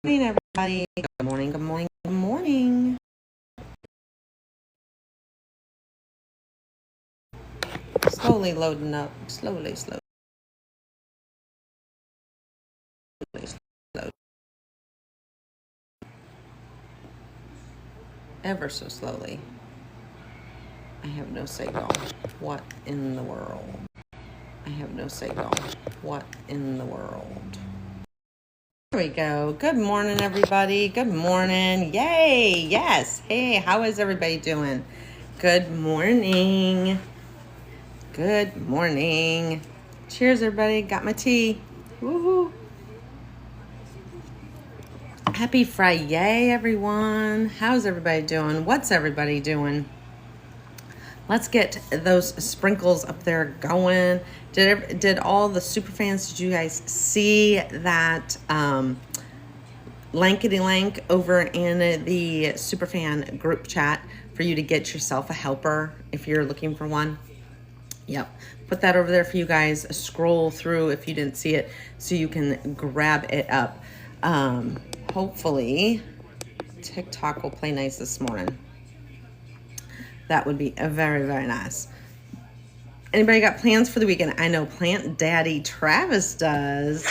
Morning, everybody. Good morning, good morning, good morning. Slowly loading up. Slowly. Ever so slowly. I have no signal. What in the world? I have no signal. What in the world? There we go. Good morning, everybody. Good morning. Yay. Yes. Hey, how is everybody doing? Good morning. Good morning. Cheers, everybody. Got my tea. Woohoo. Happy Friday, everyone. How's everybody doing? What's everybody doing? Let's get those sprinkles up there going. Did all the super fans, did you guys see that lankety lank over in the superfan group chat for you to get yourself a helper if you're looking for one? Yep. Put that over there for you guys. Scroll through if you didn't see it so you can grab it up. Hopefully TikTok will play nice this morning. That would be very, very nice. Anybody got plans for the weekend? I know Plant Daddy Travis does.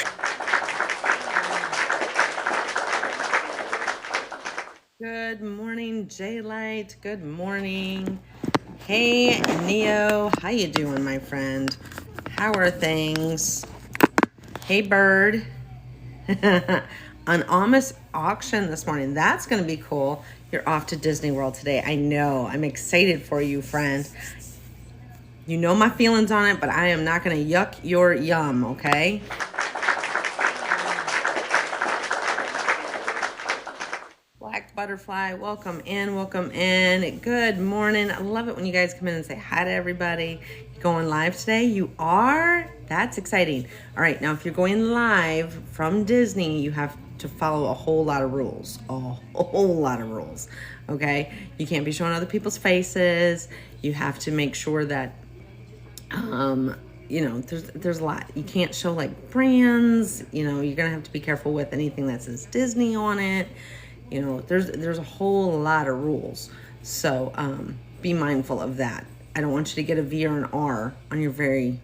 Good morning, J-Light. Good morning. Hey, Neo. How you doing, my friend? How are things? Hey, Bird. An Amish auction this morning. That's going to be cool. You're off to Disney World today. I know. I'm excited for you, friend. You know my feelings on it, but I am not going to yuck your yum, okay? Black Butterfly, welcome in, welcome in. Good morning. I love it when you guys come in and say hi to everybody. You going live today? You are? That's exciting. All right, now if you're going live from Disney, you have to follow a whole lot of rules. A whole lot of rules, okay? You can't be showing other people's faces. You have to make sure that, you know, there's a lot. You can't show like brands. You know, you're gonna have to be careful with anything that says Disney on it. You know, there's a whole lot of rules. So be mindful of that. I don't want you to get a V or an R on your very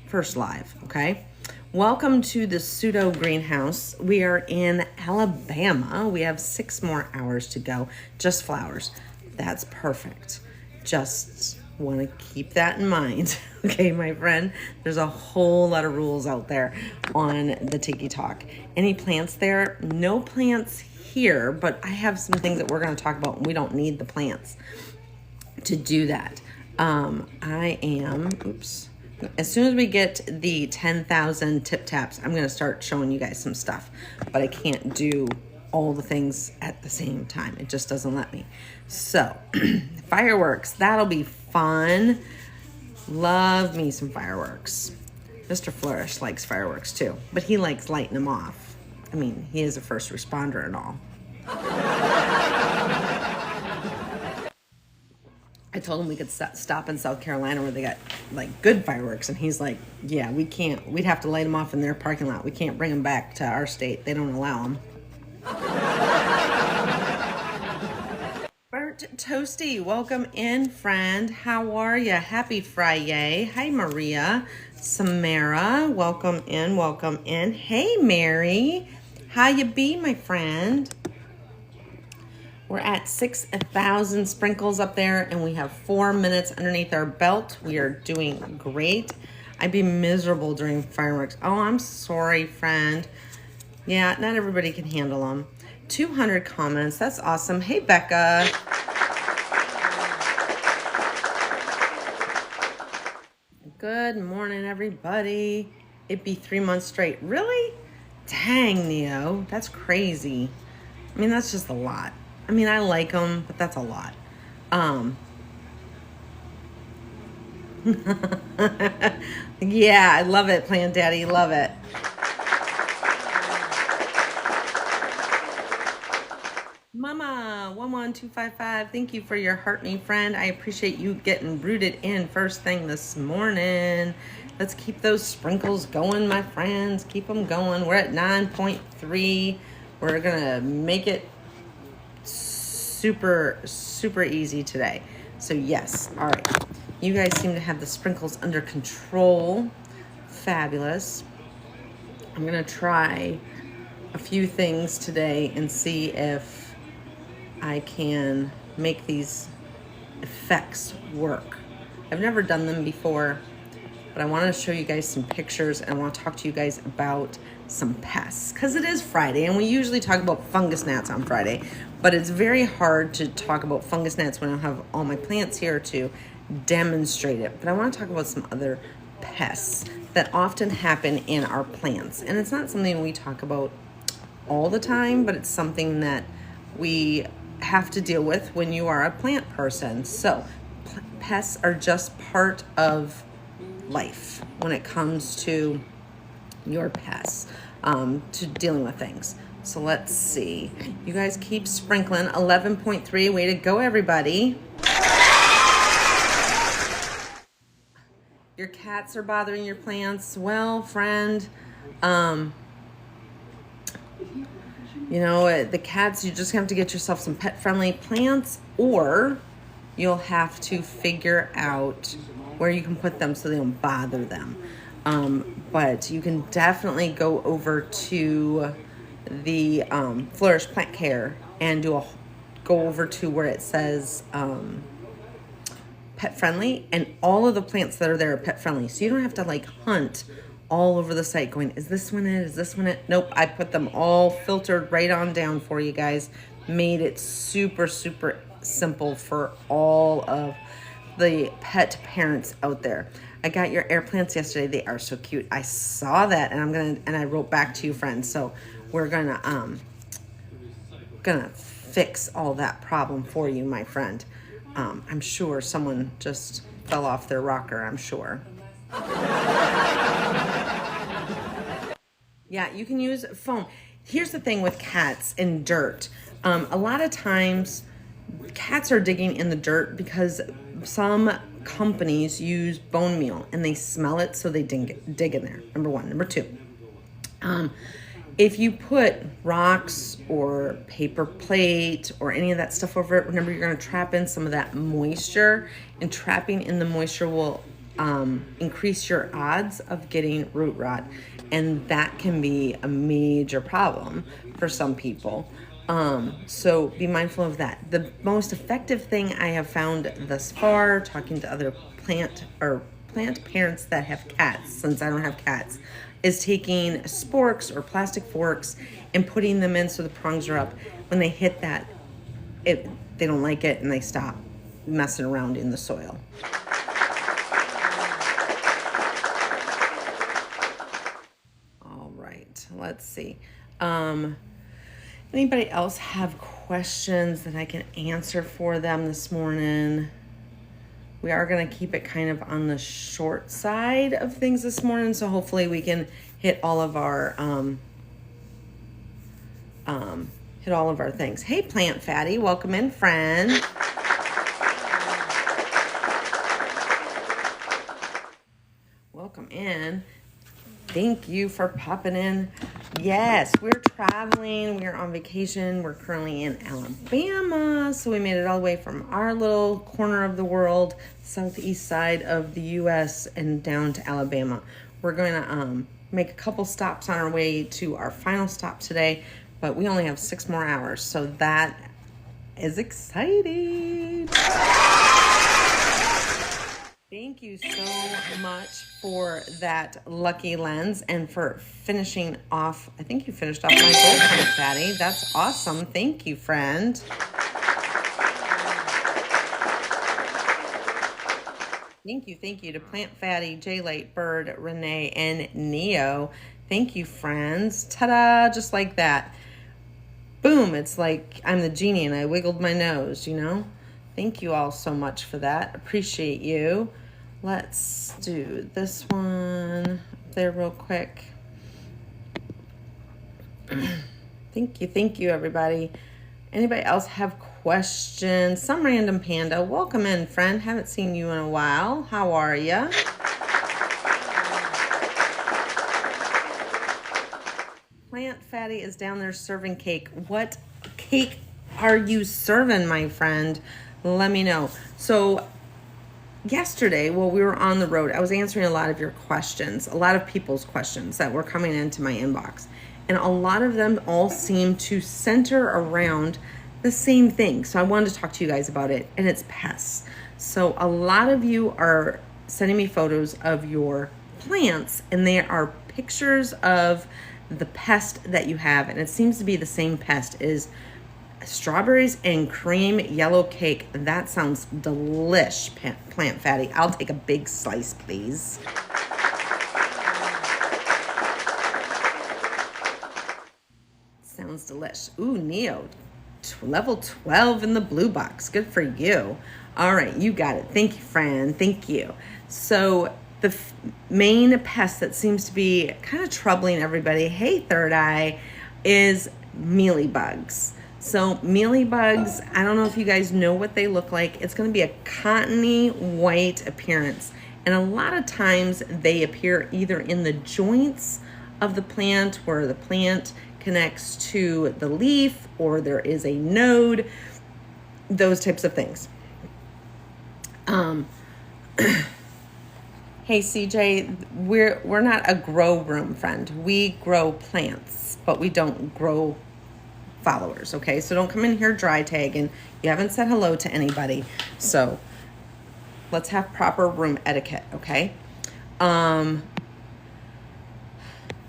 first live, okay? Welcome to the Pseudo Greenhouse. We are in Alabama. We have 6 more hours to go. Just flowers. That's perfect. Just want to keep that in mind. Okay, my friend? There's a whole lot of rules out there on the Tiki Talk. Any plants there? No plants here, but I have some things that we're going to talk about, and we don't need the plants to do that. As soon as we get the 10,000 tip taps, I'm going to start showing you guys some stuff, but I can't do all the things at the same time. It just doesn't let me. So fireworks, that'll be fun. Love me some fireworks. Mr. Flourish likes fireworks too, but he likes lighting them off. I mean, he is a first responder and all. I told him we could stop in South Carolina where they got like good fireworks, and he's like, yeah, we can't. We'd have to light them off in their parking lot. We can't bring them back to our state. They don't allow them. Bert Toasty, welcome in, friend. How are you? Happy Friday. Hi, Maria. Samara, welcome in, welcome in. Hey, Mary. How you be, my friend? We're at 6,000 sprinkles up there, and we have 4 minutes underneath our belt. We are doing great. I'd be miserable during fireworks. Oh, I'm sorry, friend. Yeah, not everybody can handle them. 200 comments. That's awesome. Hey, Becca. Good morning, everybody. It'd be 3 months straight. Really? Dang, Neo. That's crazy. I mean, that's just a lot. I mean, I like them, but that's a lot. Yeah, I love it, Plant Daddy. Love it. Mama 11255, thank you for your heart, me friend. I appreciate you getting rooted in first thing this morning. Let's keep those sprinkles going, my friends. Keep them going. We're at 9.3. We're gonna make it super, super easy today. So yes, all right. You guys seem to have the sprinkles under control. Fabulous. I'm gonna try a few things today and see if I can make these effects work. I've never done them before, but I want to show you guys some pictures and I want to talk to you guys about some pests because it is Friday and we usually talk about fungus gnats on Friday, but it's very hard to talk about fungus gnats when I have all my plants here to demonstrate it. But I want to talk about some other pests that often happen in our plants, and it's not something we talk about all the time, but it's something that we have to deal with when you are a plant person. So pests are just part of life when it comes to your pests, to dealing with things. So let's see. You guys keep sprinkling. 11.3. Way to go, everybody. Your cats are bothering your plants. Well, friend, you know, the cats, you just have to get yourself some pet-friendly plants, or you'll have to figure out where you can put them so they don't bother them. But you can definitely go over to the Flourish Plant Care and go over to where it says pet-friendly, and all of the plants that are there are pet-friendly. So you don't have to like hunt all over the site going, is this one it? Is this one it? Nope, I put them all filtered right on down for you guys. Made it super, super simple for all of the pet parents out there. I got your air plants yesterday. They are so cute. I saw that and I wrote back to you, friends. So we're gonna fix all that problem for you, my friend. I'm sure someone just fell off their rocker, I'm sure. Yeah, you can use foam. Here's the thing with cats and dirt. A lot of times cats are digging in the dirt because some companies use bone meal and they smell it, so they dig in there. Number one. Number two, if you put rocks or paper plate or any of that stuff over it, remember you're going to trap in some of that moisture, and trapping in the moisture will increase your odds of getting root rot, and that can be a major problem for some people. So be mindful of that. The most effective thing I have found thus far, talking to other plant parents that have cats, since I don't have cats, is taking sporks or plastic forks and putting them in so the prongs are up. When they hit that, they don't like it and they stop messing around in the soil. All right, let's see. Anybody else have questions that I can answer for them this morning? We are going to keep it kind of on the short side of things this morning, so hopefully we can hit all of our things. Hey, Plant Fatty, welcome in, friend. Welcome in. Thank you for popping in. Yes, we're traveling. We're on vacation. We're currently in Alabama. So we made it all the way from our little corner of the world, southeast side of the U.S., and down to Alabama. We're going to make a couple stops on our way to our final stop today, but we only have 6 more hours. So that is exciting. Thank you so much for that lucky lens and for finishing off. I think you finished off my gold plant, Fatty. That's awesome. Thank you, friend. Thank you to Plant Fatty, J Light, Bird, Renee, and Neo. Thank you, friends. Ta-da, just like that. Boom, it's like I'm the genie and I wiggled my nose, you know? Thank you all so much for that. Appreciate you. Let's do this one up there real quick. Thank you, everybody. Anybody else have questions? Some random panda. Welcome in, friend. Haven't seen you in a while. How are ya? Plant Fatty is down there serving cake. What cake are you serving, my friend? Let me know. So yesterday, while we were on the road, I was answering a lot of your questions, a lot of people's questions that were coming into my inbox. And a lot of them all seem to center around the same thing. So I wanted to talk to you guys about it, and it's pests. So a lot of you are sending me photos of your plants, and they are pictures of the pest that you have, and it seems to be the same pest is strawberries and cream yellow cake. That sounds delish, Plant Fatty. I'll take a big slice, please. Sounds delish. Ooh, Neo, level 12 in the blue box. Good for you. All right, you got it. Thank you, friend. Thank you. So the main pest that seems to be kind of troubling everybody, hey, third eye, is mealybugs. So mealybugs, I don't know if you guys know what they look like. It's going to be a cottony white appearance. And a lot of times they appear either in the joints of the plant where the plant connects to the leaf, or there is a node, those types of things. Hey CJ, we're not a grow room, friend. We grow plants, but we don't grow followers, okay? So don't come in here dry tagging. You haven't said hello to anybody. So let's have proper room etiquette, okay?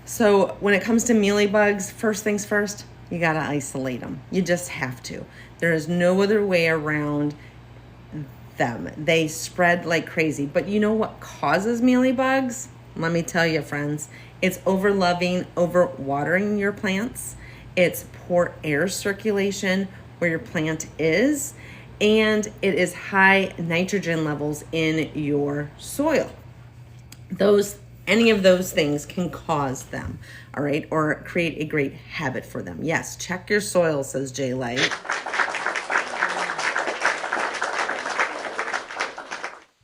So when it comes to mealybugs, first things first, you gotta isolate them. You just have to. There is no other way around them. They spread like crazy. But you know what causes mealybugs? Let me tell you, friends. It's over-loving, over-watering your plants. It's poor air circulation where your plant is. And it is high nitrogen levels in your soil. Any of those things can cause them, all right? Or create a great habit for them. Yes, check your soil, says Jay Light.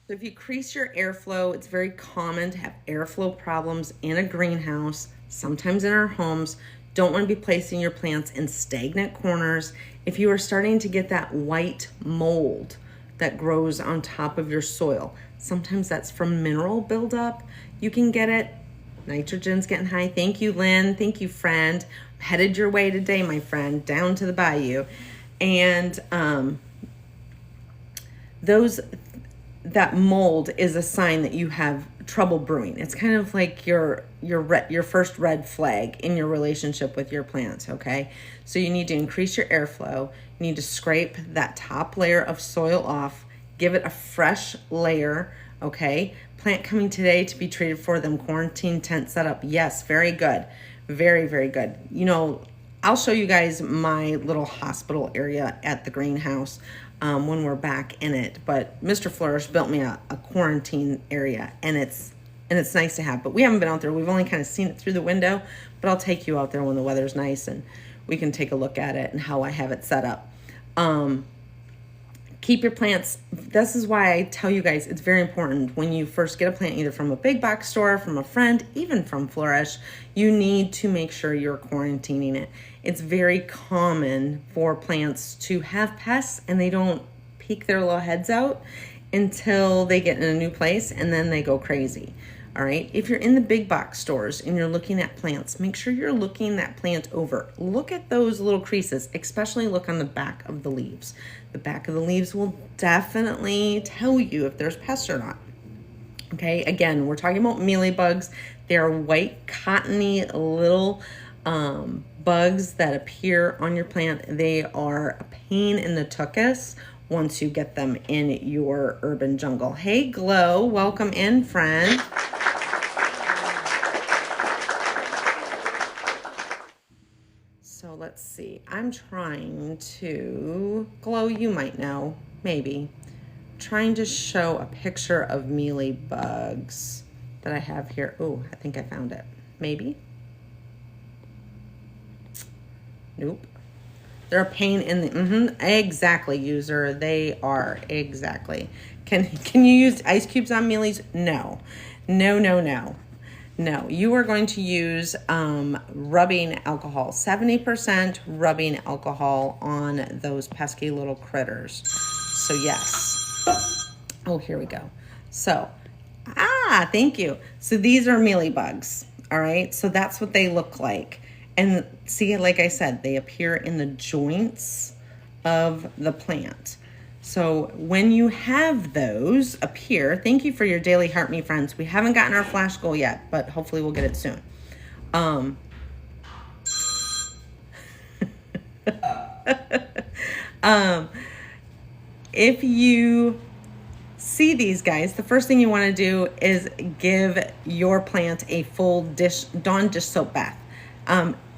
So if you increase your airflow, it's very common to have airflow problems in a greenhouse, sometimes in our homes. Don't want to be placing your plants in stagnant corners. If you are starting to get that white mold that grows on top of your soil, sometimes that's from mineral buildup. You can get it. Nitrogen's getting high. Thank you, Lynn. Thank you, friend. I'm headed your way today, my friend, down to the bayou. And that mold is a sign that you have trouble brewing. It's kind of like your first red flag in your relationship with your plants, okay? So you need to increase your airflow. You need to scrape that top layer of soil off, give it a fresh layer, okay? Plant coming today to be treated for them. Quarantine tent setup. Yes, very good. Very, very good. You know, I'll show you guys my little hospital area at the greenhouse when we're back in it. But Mr. Flourish built me a quarantine area, and it's nice to have. But we haven't been out there. We've only kind of seen it through the window. But I'll take you out there when the weather's nice, and we can take a look at it and how I have it set up. Keep your plants. This is why I tell you guys it's very important when you first get a plant, either from a big box store, from a friend, even from Flourish, you need to make sure you're quarantining it. It's very common for plants to have pests and they don't peek their little heads out until they get in a new place, and then they go crazy. All right. If you're in the big box stores and you're looking at plants, make sure you're looking that plant over. Look at those little creases, especially look on the back of the leaves. The back of the leaves will definitely tell you if there's pests or not. Okay. Again, we're talking about mealybugs. They're white, cottony little bugs that appear on your plant. They are a pain in the tuchus once you get them in your urban jungle. Hey, Glow, welcome in, friend. So let's see. I'm trying to, Glow, you might know, maybe. Trying to show a picture of mealybugs that I have here. Oh, I think I found it. Maybe. Nope. They're a pain in the, exactly, user. They are, exactly. Can you use ice cubes on mealies? No. No, no, no. No, you are going to use rubbing alcohol, 70% rubbing alcohol on those pesky little critters. So yes. Oh, here we go. So, thank you. So these are mealybugs, all right? So that's what they look like. And see, like I said, they appear in the joints of the plant. So when you have those appear, thank you for your daily heart me friends. We haven't gotten our flash goal yet, but hopefully we'll get it soon. If you see these guys, the first thing you want to do is give your plant a full Dawn dish soap bath.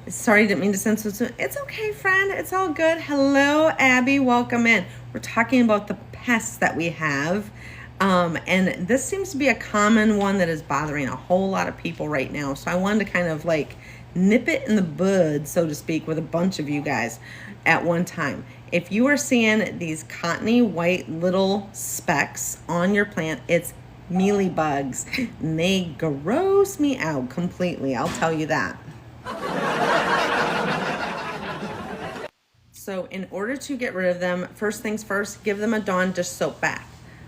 Sorry, didn't mean to send so soon. It's okay, friend. It's all good. Hello, Abby. Welcome in. We're talking about the pests that we have. And this seems to be a common one that is bothering a whole lot of people right now. So I wanted to kind of like nip it in the bud, so to speak, with a bunch of you guys at one time. If you are seeing these cottony white little specks on your plant, it's mealybugs. And they gross me out completely. I'll tell you that. So in order to get rid of them, first things first, give them a Dawn dish soap bath.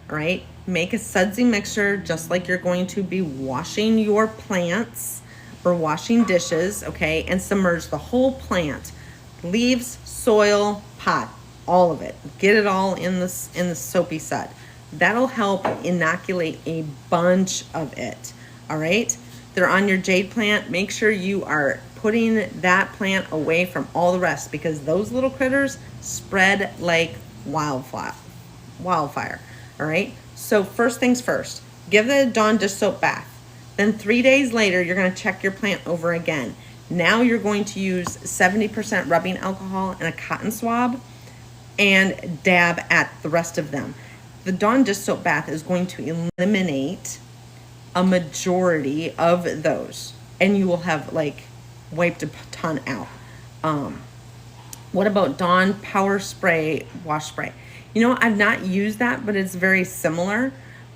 All right, make a sudsy mixture just like you're going to be washing your plants or washing dishes, okay, and submerge the whole plant, leaves, soil, pot, all of it. Get it all in the soapy sud. That'll help inoculate a bunch of it. All right, they're on your jade plant. Make sure you are putting that plant away from all the rest, because those little critters spread like wildfire. All right, so first things first, give the Dawn dish soap bath. Then 3 days later, you're going to check your plant over again. Now you're going to use 70% rubbing alcohol and a cotton swab and dab at the rest of them. The Dawn dish soap bath is going to eliminate a majority of those, and you will have like wiped a ton out. What about Dawn Power Spray Wash Spray? You know, I've not used that, but it's very similar.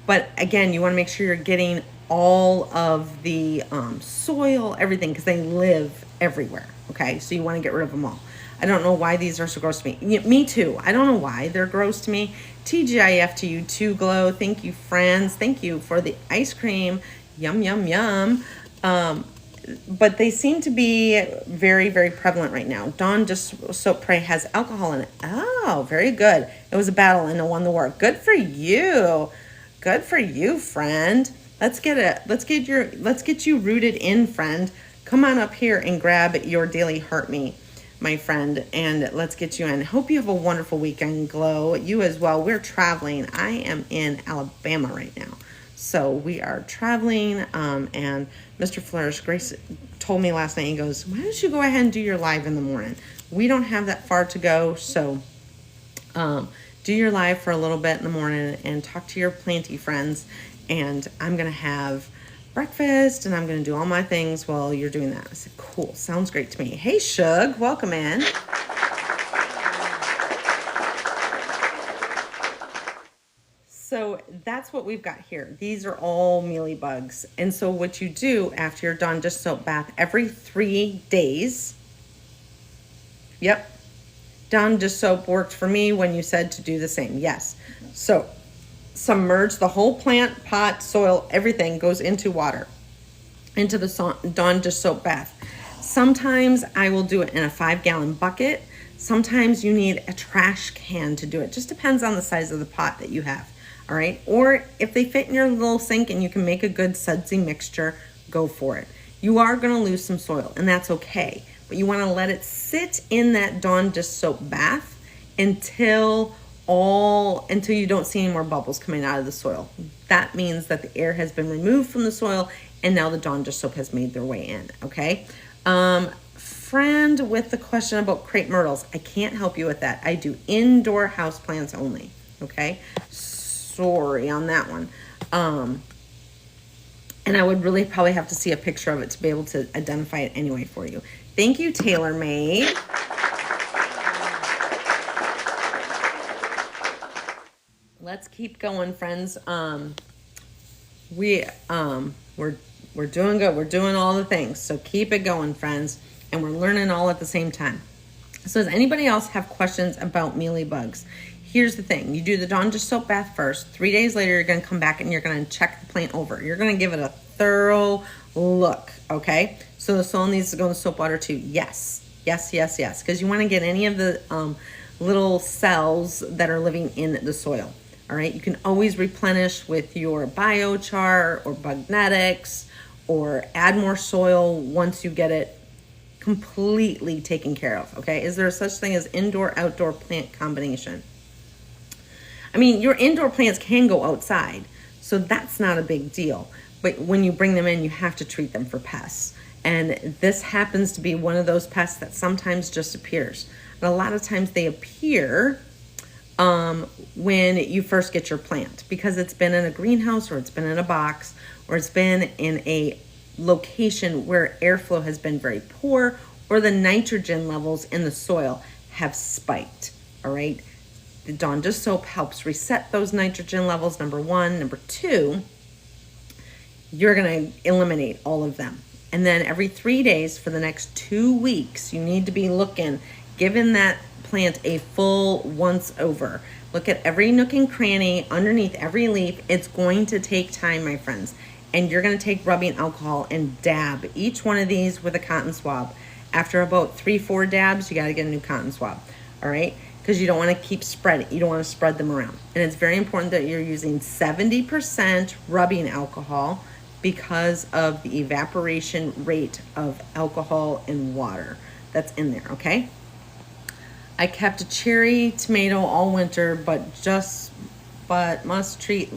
But again, you want to make sure you're getting all of the soil, everything, because they live everywhere. Okay, so you want to get rid of them all. I don't know why these are so gross to me. Me too. I don't know why they're gross to me. TGIF to you too, Glow. Thank you, friends. Thank you for the ice cream. Yum, yum, yum. But they seem to be very, very prevalent right now. Dawn dish soap spray has alcohol in it. Oh, very good. It was a battle and it won the war. Good for you. Good for you, friend. Let's get you rooted in, friend. Come on up here and grab your daily heart me, my friend, and let's get you in. Hope you have a wonderful weekend, Glow. You as well. We're traveling. I am in Alabama right now. So we are traveling, and Mr. Flourish, Grace told me last night, he goes, why don't you go ahead and do your live in the morning? We don't have that far to go, so do your live for a little bit in the morning and talk to your planty friends, and I'm going to have breakfast, and I'm going to do all my things while you're doing that. I said, cool, sounds great to me. Hey, Shug, welcome in. So that's what we've got here. These are all mealybugs. And so what you do after your Dawn dish soap bath, every 3 days, yep, Dawn dish soap worked for me when you said to do the same. Yes. So submerge the whole plant, pot, soil, everything goes into water, into the Dawn dish soap bath. Sometimes I will do it in a 5-gallon bucket. Sometimes you need a trash can to do it. Just depends on the size of the pot that you have. All right, or if they fit in your little sink and you can make a good sudsy mixture, go for it. You are going to lose some soil, and that's okay, but you want to let it sit in that Dawn dish soap bath until you don't see any more bubbles coming out of the soil. That means that the air has been removed from the soil, and now the Dawn dish soap has made their way in. Okay, friend with the question about crepe myrtles, I can't help you with that. I do indoor house plants only. Okay. Sorry on that one. And I would really probably have to see a picture of it to be able to identify it anyway for you. Thank you, TaylorMade. Let's keep going, friends. We're We're doing good. We're doing all the things. So keep it going, friends. And we're learning all at the same time. So does anybody else have questions about Mealybugs? Here's the thing. You do the Dawn Dish Soap Bath first. 3 days later, you're going to come back and you're going to check the plant over. You're going to give it a thorough look, okay? So the soil needs to go in the soap water too. Yes. Yes, yes, yes. Because you want to get any of the little cells that are living in the soil. All right, you can always replenish with your biochar or bugnetics or add more soil once you get it completely taken care of, okay? Is there such thing as indoor-outdoor plant combination? I mean, your indoor plants can go outside, so that's not a big deal. But when you bring them in, you have to treat them for pests. And this happens to be one of those pests that sometimes just appears. And a lot of times they appear when you first get your plant because it's been in a greenhouse or it's been in a box or it's been in a location where airflow has been very poor or the nitrogen levels in the soil have spiked. All right. The Dawn Dish soap helps reset those nitrogen levels, number one. Number two, you're going to eliminate all of them. And then every 3 days for the next 2 weeks, you need to be looking, giving that plant a full once over. Look at every nook and cranny underneath every leaf. It's going to take time, my friends. And you're going to take rubbing alcohol and dab each one of these with a cotton swab. After about 3-4 dabs, you got to get a new cotton swab. All right? Because you don't want to keep spreading. You don't want to spread them around. And it's very important that you're using 70% rubbing alcohol because of the evaporation rate of alcohol and water that's in there, okay? I kept a cherry tomato all winter, but must treat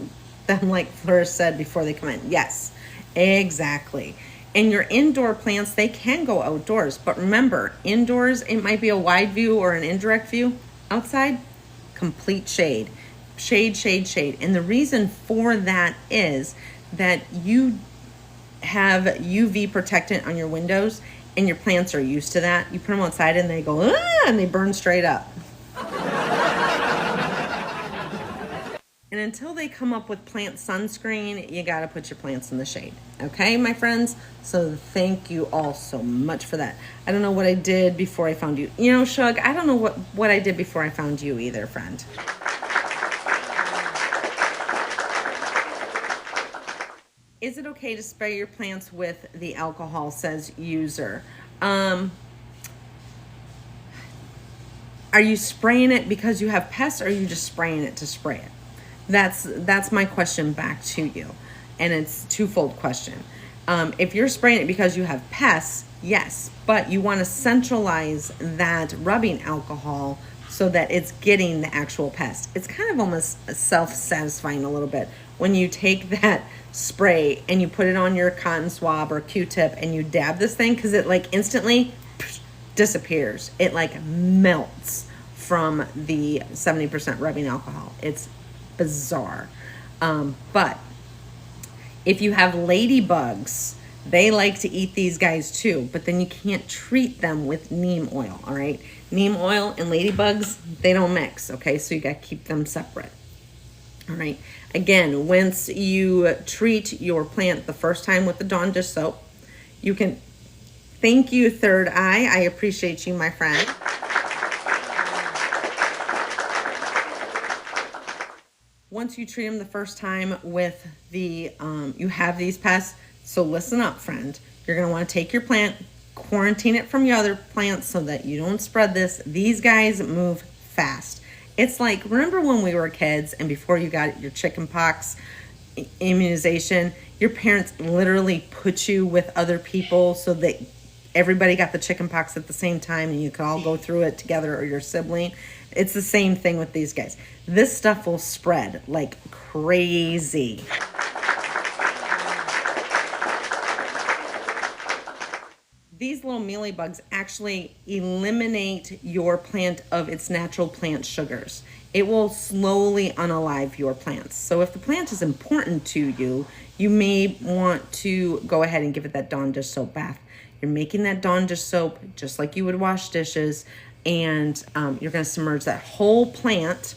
them like Fleur said before they come in. Yes, exactly. And your indoor plants, they can go outdoors, but remember, indoors, it might be a wide view or an indirect view. Outside, complete shade. Shade, shade, shade. And the reason for that is that you have UV protectant on your windows and your plants are used to that. You put them outside and they go, and they burn straight up. And until they come up with plant sunscreen, you got to put your plants in the shade. Okay, my friends? So thank you all so much for that. I don't know what I did before I found you. You know, Shug, I don't know what I did before I found you either, friend. Is it okay to spray your plants with the alcohol, says user? Are you spraying it because you have pests or are you just spraying it to spray it? That's my question back to you. And it's a twofold question. If you're spraying it because you have pests, yes, but you want to centralize that rubbing alcohol so that it's getting the actual pest. It's kind of almost self-satisfying a little bit when you take that spray and you put it on your cotton swab or Q-tip and you dab this thing because it like instantly disappears. It like melts from the 70% rubbing alcohol. It's bizarre. But if you have ladybugs, they like to eat these guys too, but then you can't treat them with neem oil, all right? Neem oil and ladybugs, they don't mix, okay? So you got to keep them separate. All right. Again, once you treat your plant the first time with the Dawn Dish soap, you can, thank you, Third Eye. I appreciate you, my friend. Once you treat them the first time with the, you have these pests, so listen up, friend. You're going to want to take your plant, quarantine it from your other plants so that you don't spread this. These guys move fast. It's like, remember when we were kids and before you got your chicken pox immunization, your parents literally put you with other people so that everybody got the chicken pox at the same time and you could all go through it together or your sibling. It's the same thing with these guys. This stuff will spread like crazy. These little mealybugs actually eliminate your plant of its natural plant sugars. It will slowly unalive your plants. So if the plant is important to you, you may want to go ahead and give it that Dawn Dish soap bath. You're making that Dawn Dish soap just like you would wash dishes, and you're going to submerge that whole plant,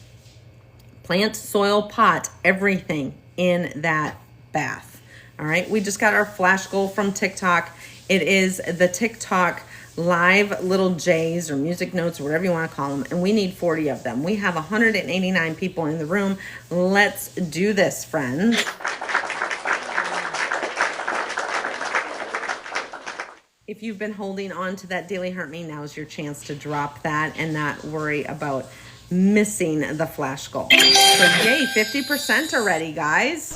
soil, pot, everything in that bath. All right, we just got our flash goal from TikTok. It is the TikTok live little J's or music notes or whatever you want to call them, and we need 40 of them. We have 189 people in the room. Let's do this, friends. If you've been holding on to that Daily Heart Me, now's your chance to drop that and not worry about missing the flash goal. So yay, 50% already, guys.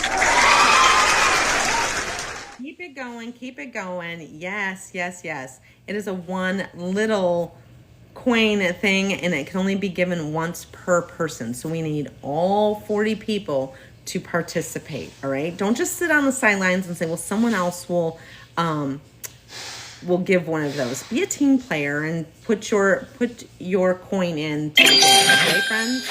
Keep it going, keep it going. Yes, yes, yes. It is a one little coin thing, and it can only be given once per person. So we need all 40 people to participate, all right? Don't just sit on the sidelines and say, well, someone else will give one of those. Be a team player and put your coin in to the game, okay, friends?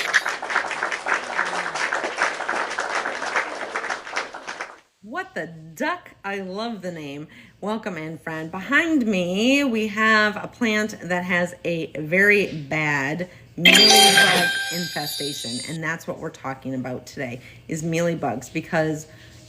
What the duck? I love the name. Welcome in, friend. Behind me, we have a plant that has a very bad mealybug infestation, and that's what we're talking about today, is mealybugs, because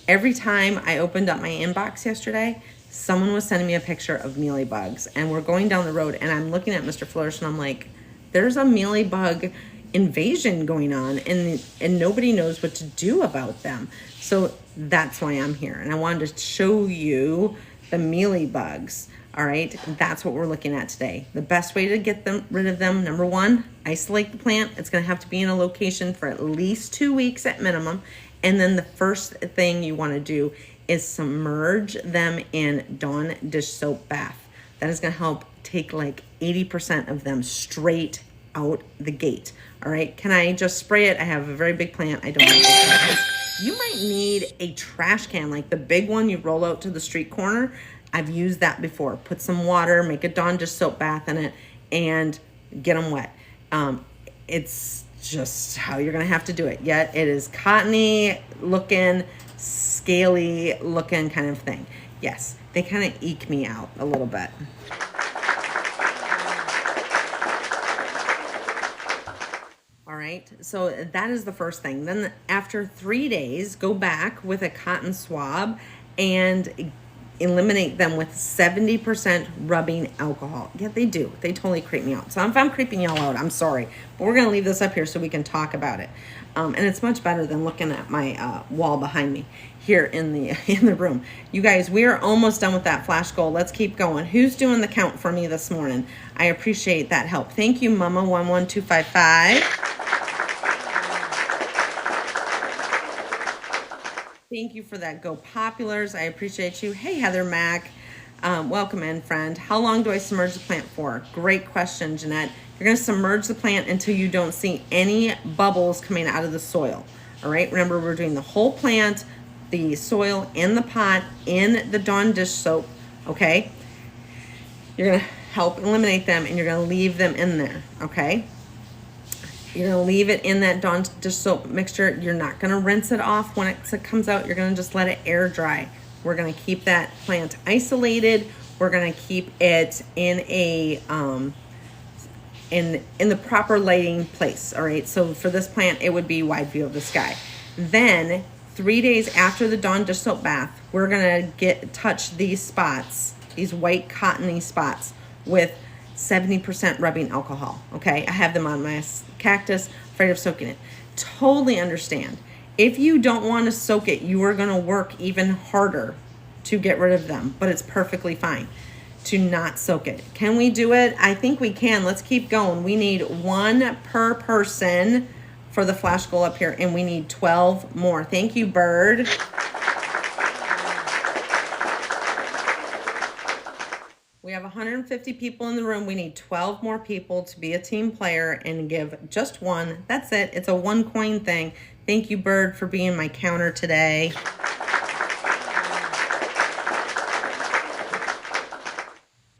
every time I opened up my inbox yesterday, someone was sending me a picture of mealybugs, and we're going down the road, and I'm looking at Mr. Flourish, and I'm like, there's a mealybug invasion going on, and nobody knows what to do about them. So that's why I'm here, and I wanted to show you the mealybugs. All right, that's what we're looking at today. The best way to get rid of them, number one, isolate the plant. It's going to have to be in a location for at least 2 weeks at minimum. And then the first thing you want to do is submerge them in Dawn dish soap bath. That is going to help take like 80% of them straight out the gate. All right, can I just spray it? I have a very big plant. I don't have big plants. You might need a trash can, like the big one you roll out to the street corner. I've used that before. Put some water, make a Dawn dish soap bath in it, and get them wet. It's just how you're gonna have to do it. Yet it is cottony looking, scaly looking kind of thing. Yes, they kind of eke me out a little bit. All right, so that is the first thing. Then after 3 days, go back with a cotton swab and eliminate them with 70% rubbing alcohol. Yeah, they do. They totally creep me out. So if I'm creeping y'all out, I'm sorry. But we're going to leave this up here so we can talk about it. And it's much better than looking at my wall behind me here in the room. You guys, we are almost done with that flash goal. Let's keep going. Who's doing the count for me this morning? I appreciate that help. Thank you, Mama 11255. Thank you for that. Go Populars. I appreciate you. Hey, Heather Mack. Welcome in, friend. How long do I submerge the plant for? Great question, Jeanette. You're going to submerge the plant until you don't see any bubbles coming out of the soil. All right. Remember, we're doing the whole plant, the soil, and the pot in the Dawn dish soap. Okay. You're going to help eliminate them, and you're going to leave them in there. Okay. You're going to leave it in that Dawn dish soap mixture. You're not going to rinse it off when it comes out. You're going to just let it air dry. We're going to keep that plant isolated. We're going to keep it in a in the proper lighting place. All right. So for this plant, it would be wide view of the sky. Then 3 days after the Dawn dish soap bath, we're going to touch these spots, these white cottony spots, with 70% rubbing alcohol. Okay, I have them on my cactus, afraid of soaking it. Totally understand. If you don't want to soak it, you are going to work even harder to get rid of them, but it's perfectly fine to not soak it. Can we do it? I think we can. Let's keep going. We need 1 per person for the flash goal up here, and we need 12 more. Thank you, Bird. We have 150 people in the room. We need 12 more people to be a team player and give just one. That's it. It's a 1 coin thing. Thank you, Bird, for being my counter today.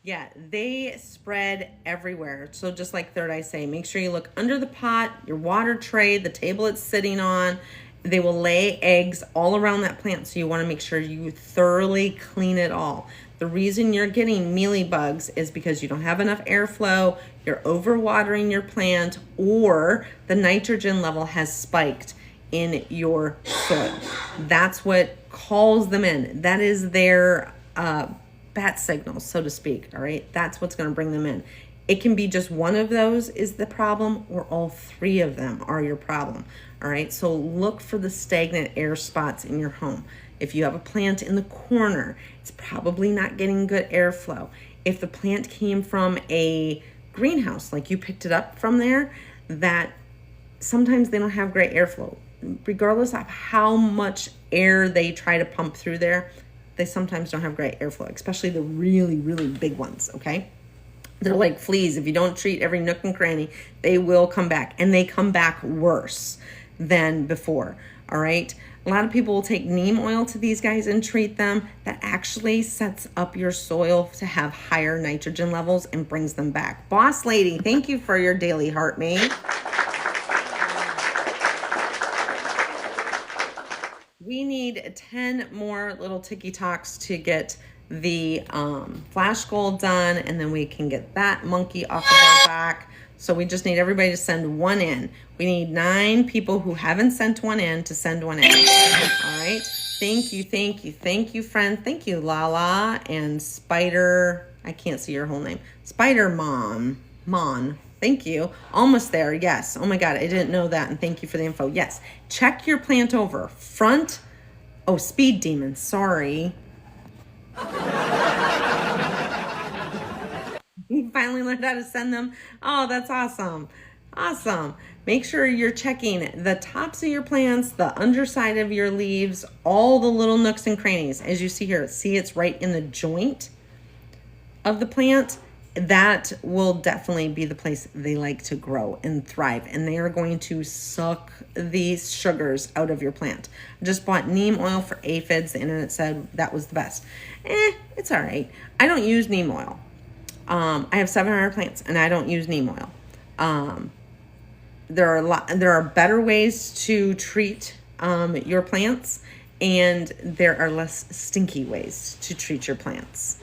Yeah, they spread everywhere. So just like Third Eye say, make sure you look under the pot, your water tray, the table it's sitting on. They will lay eggs all around that plant, so you want to make sure you thoroughly clean it all. The reason you're getting mealybugs is because you don't have enough airflow, you're overwatering your plant, or the nitrogen level has spiked in your soil. That's what calls them in. That is their bat signal, so to speak. All right, that's what's going to bring them in. It can be just one of those is the problem, or all three of them are your problem. All right, so look for the stagnant air spots in your home. If you have a plant in the corner, it's probably not getting good airflow. If the plant came from a greenhouse, like you picked it up from there, that sometimes they don't have great airflow. Regardless of how much air they try to pump through there, they sometimes don't have great airflow, especially the really, really big ones, okay? They're like fleas. If you don't treat every nook and cranny, they will come back, and they come back worse than before, all right? A lot of people will take neem oil to these guys and treat them. That actually sets up your soil to have higher nitrogen levels and brings them back. Boss lady, thank you for your daily heart mate. We need 10 more little ticky-tocks to get the flash goal done, and then we can get that monkey off of our back. So we just need everybody to send one in. We need 9 people who haven't sent one in to send one in. All right. Thank you, thank you, thank you, friend. Thank you, Lala and Spider. I can't see your whole name. Spider Mon. Thank you. Almost there. Yes. Oh my God. I didn't know that. And thank you for the info. Yes. Check your plant over. Front. Oh, Speed Demon. Sorry. You finally learned how to send them. Oh, that's awesome. Awesome. Make sure you're checking the tops of your plants, the underside of your leaves, all the little nooks and crannies. As you see here, see it's right in the joint of the plant. That will definitely be the place they like to grow and thrive. And they are going to suck these sugars out of your plant. I just bought neem oil for aphids. The internet said that was the best. It's all right. I don't use neem oil. I have 700 plants and I don't use neem oil. There are better ways to treat your plants, and there are less stinky ways to treat your plants.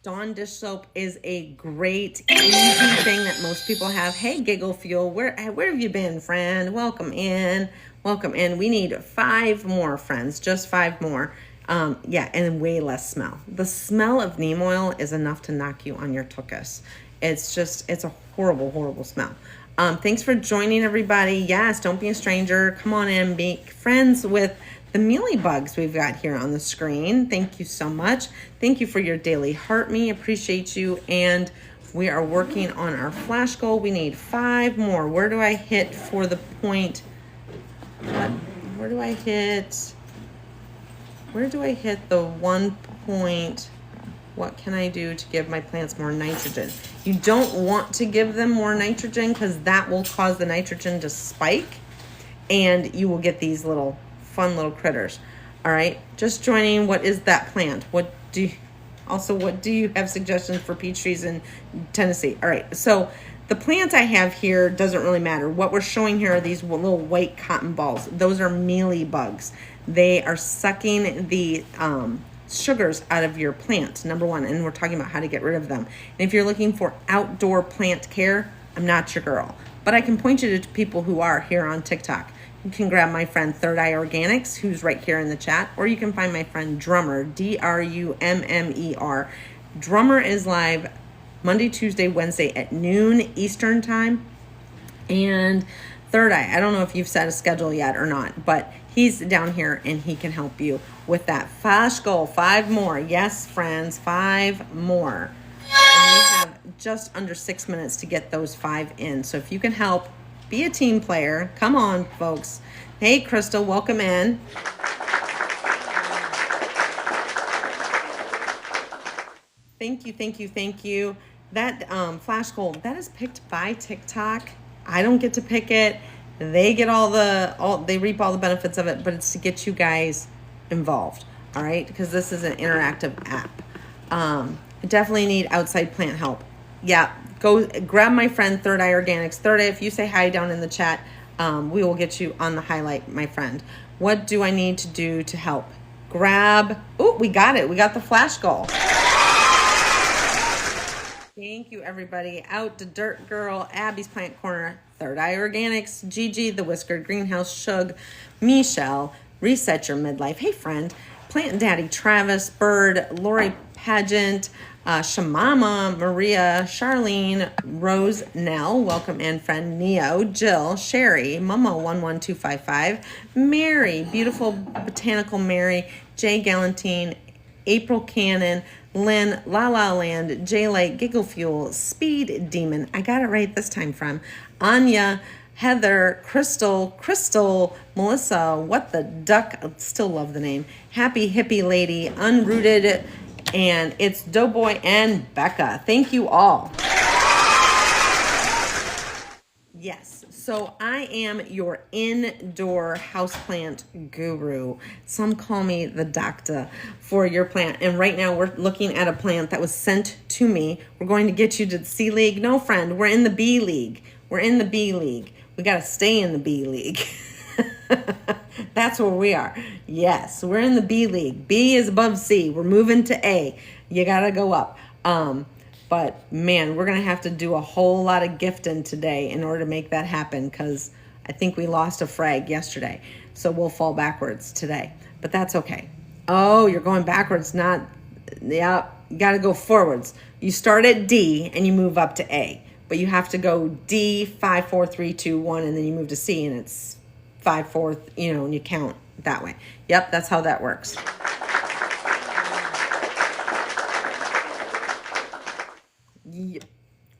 Dawn dish soap is a great, easy thing that most people have. Hey, Giggle Fuel, where have you been, friend? Welcome in. Welcome in. We need 5 more, friends, just 5 more. Yeah, and way less smell. The smell of neem oil is enough to knock you on your tuchus. It's a horrible, horrible smell. Thanks for joining, everybody. Yes, don't be a stranger. Come on in, be friends with the Mealybugs we've got here on the screen. Thank you so much. Thank you for your daily heart me. Appreciate you. And we are working on our flash goal. We need 5 more. Where do I hit for the point? Where do I hit? Where do I hit the 1 point? What can I do to give my plants more nitrogen? You don't want to give them more nitrogen because that will cause the nitrogen to spike and you will get these fun little critters. All right, just joining. What is that plant? What do you have suggestions for peach trees in Tennessee? All right, so the plant I have here doesn't really matter. What we're showing here are these little white cotton balls. Those are mealybugs. They are sucking the sugars out of your plant, number 1, and we're talking about how to get rid of them. And if you're looking for outdoor plant care, I'm not your girl, but I can point you to people who are here on TikTok. You can grab my friend Third Eye Organics, who's right here in the chat, or you can find my friend Drummer, Drummer. Drummer is live Monday, Tuesday, Wednesday at noon Eastern time. And Third Eye, I don't know if you've set a schedule yet or not, but he's down here and he can help you with that flash goal. 5 more. Yes, friends, 5 more. And we have just under 6 minutes to get those 5 in. So if you can help, be a team player. Come on, folks. Hey, Crystal, welcome in. Thank you, thank you, thank you. That flash goal, that is picked by TikTok. I don't get to pick it. They get they reap all the benefits of it, but it's to get you guys involved, all right? Because this is an interactive app. I definitely need outside plant help. Yeah, go grab my friend Third Eye Organics. Third Eye, if you say hi down in the chat, we will get you on the highlight, my friend. What do I need to do to help? Grab, we got it. We got the flash goal. Thank you, everybody. Out to Dirt Girl, Abby's Plant Corner, Third Eye Organics, Gigi, The Whiskered Greenhouse, Shug, Michelle, Reset Your Midlife, hey friend, Plant Daddy, Travis, Bird, Lori Pageant, Shamama, Maria, Charlene, Rose, Nell, welcome in friend, Neo, Jill, Sherry, Momo11255, Mary, beautiful botanical Mary, Jay Galantine, April Cannon, Lynn, La La Land, J Light, Giggle Fuel, Speed Demon, I got it right this time from Anya, Heather, Crystal, Melissa, What the Duck, I still love the name, Happy Hippie Lady, Unrooted, and it's Doughboy and Becca. Thank you all. Yes, so I am your indoor houseplant guru. Some call me the doctor for your plant. And right now we're looking at a plant that was sent to me. We're going to get you to the C League. No, friend, we're in the B League. We're in the B League. We got to stay in the B League. That's where we are. Yes, we're in the B League. B is above C. We're moving to A. You got to go up. But man, we're going to have to do a whole lot of gifting today in order to make that happen, because I think we lost a frag yesterday. So we'll fall backwards today, but that's okay. Oh, you're going backwards, not, yeah, you got to go forwards. You start at D and you move up to A, but you have to go D, 5, 4, 3, 2, 1, and then you move to C and it's 5, 4, and you count that way. Yep, that's how that works.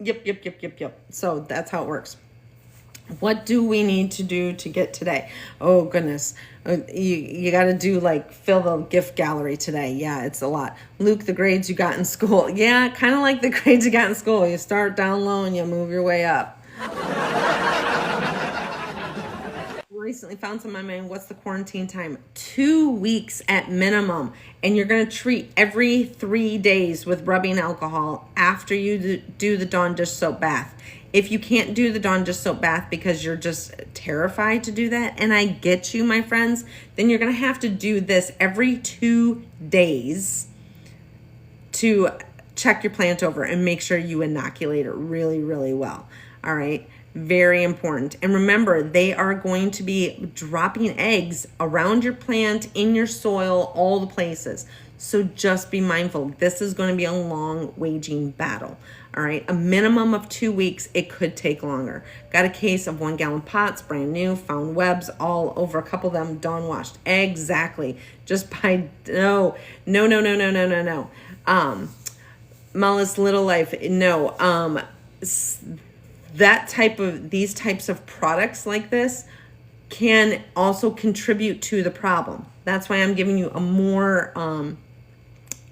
Yep. So that's how it works. What do we need to do to get today? Oh, goodness. You got to do fill the gift gallery today. Yeah, it's a lot. Luke, the grades you got in school. Yeah, kind of like the grades you got in school. You start down low and you move your way up. Recently found some of my mind. What's the quarantine time? 2 weeks at minimum, and you're going to treat every 3 days with rubbing alcohol after you do the Dawn dish soap bath. If you can't do the Dawn dish soap bath because you're just terrified to do that, and I get you, my friends, then you're going to have to do this every 2 days to check your plant over and make sure you inoculate it really, really well. All right. Very important. And remember, they are going to be dropping eggs around your plant, in your soil, all the places. So just be mindful. This is going to be a long waging battle. All right. A minimum of 2 weeks. It could take longer. Got a case of 1 gallon pots, brand new, found webs all over, a couple of them Dawn washed. Exactly. Just by, no. Mollis Little Life. No. These types of products like this can also contribute to the problem. That's why I'm giving you a more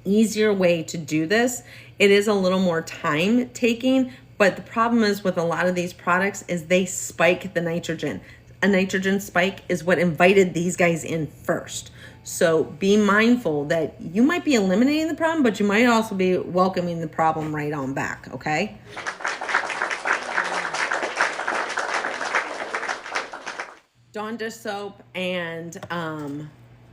easier way to do this. It is a little more time taking, but the problem is with a lot of these products is they spike the nitrogen. A nitrogen spike is what invited these guys in first. So be mindful that you might be eliminating the problem, but you might also be welcoming the problem right on back, okay? Dawn dish soap and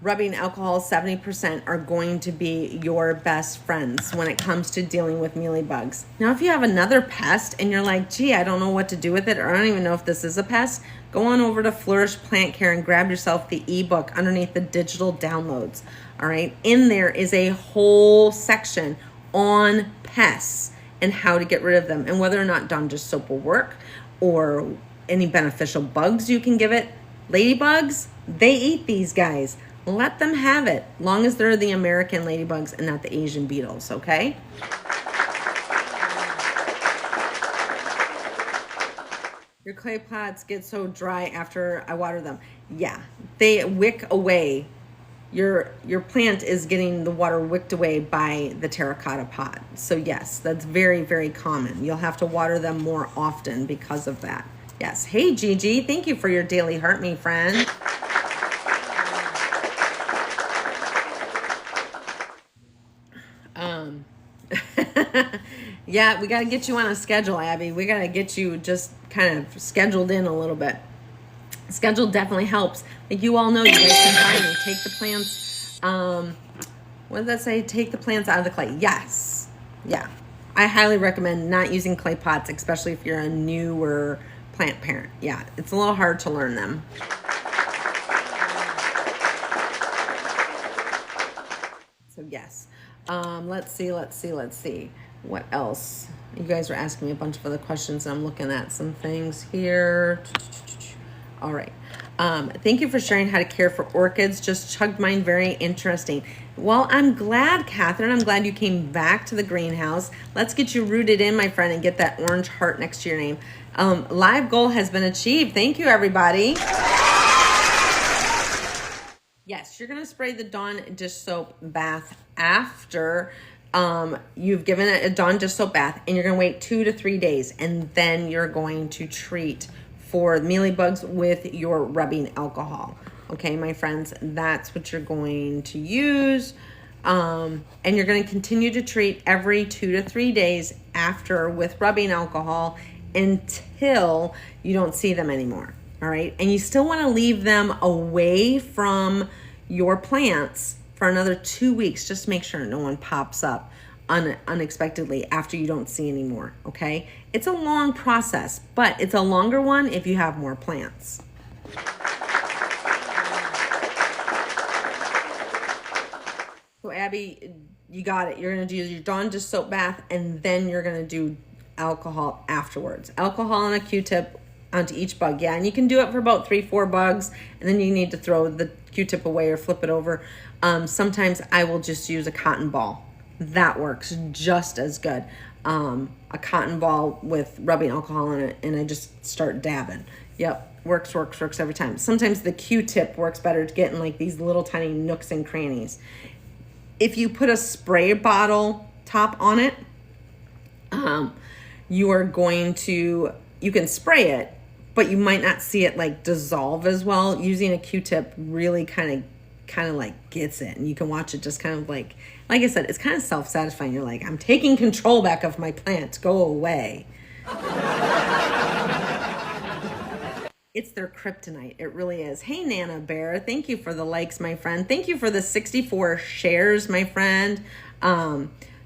rubbing alcohol 70% are going to be your best friends when it comes to dealing with mealybugs. Now, if you have another pest and you're like, gee, I don't know what to do with it, or I don't even know if this is a pest, go on over to Flourish Plant Care and grab yourself the ebook underneath the digital downloads. All right. In there is a whole section on pests and how to get rid of them and whether or not Dawn dish soap will work or any beneficial bugs you can give it. Ladybugs, they eat these guys. Let them have it, long as they're the American ladybugs and not the Asian beetles, okay? Your clay pots get so dry after I water them. Yeah, they wick away. Your plant is getting the water wicked away by the terracotta pot. So yes, that's very, very common. You'll have to water them more often because of that. Yes. Hey, Gigi, thank you for your daily heart me, friend. Yeah, we got to get you on a schedule, Abby. We got to get you just kind of scheduled in a little bit. Schedule definitely helps. Like you all know, you guys can find me. Take the plants, what did that say? Take the plants out of the clay. Yes. Yeah. I highly recommend not using clay pots, especially if you're a newer plant parent. Yeah, it's a little hard to learn them. So yes, let's see. What else? You guys are asking me a bunch of other questions, and I'm looking at some things here. All right. Thank you for sharing how to care for orchids. Just chugged mine. Very interesting. Well, I'm glad, Catherine. I'm glad you came back to the greenhouse. Let's get you rooted in, my friend, and get that orange heart next to your name. Live goal has been achieved. Thank you, everybody. Yes, you're going to spray the Dawn dish soap bath after you've given it a Dawn dish soap bath, and you're going to wait 2 to 3 days, and then you're going to treat for mealybugs with your rubbing alcohol. Okay, my friends, that's what you're going to use. And you're going to continue to treat every 2 to 3 days after with rubbing alcohol until you don't see them anymore. All right, and you still want to leave them away from your plants for another 2 weeks. Just make sure no one pops up unexpectedly after you don't see anymore. Okay, it's a long process, but it's a longer one if you have more plants. So Abby, you got it. You're going to do your Dawn dish soap bath, and then you're going to do alcohol afterwards. Alcohol and a Q-tip onto each bug. Yeah, and you can do it for about 3-4 bugs, and then you need to throw the Q-tip away or flip it over. Sometimes I will just use a cotton ball. That works just as good. A cotton ball with rubbing alcohol in it, and I just start dabbing. Yep, works every time. Sometimes the Q-tip works better to get in like these little tiny nooks and crannies. If you put a spray bottle top on it, you can spray it, but you might not see it like dissolve as well. Using a Q-tip really kind of like gets it, and you can watch it just kind of like I said, it's kind of self-satisfying. You're like, I'm taking control back of my plant. Go away. It's their kryptonite. It really is. Hey, Nana Bear. Thank you for the likes, my friend. Thank you for the 64 shares, my friend.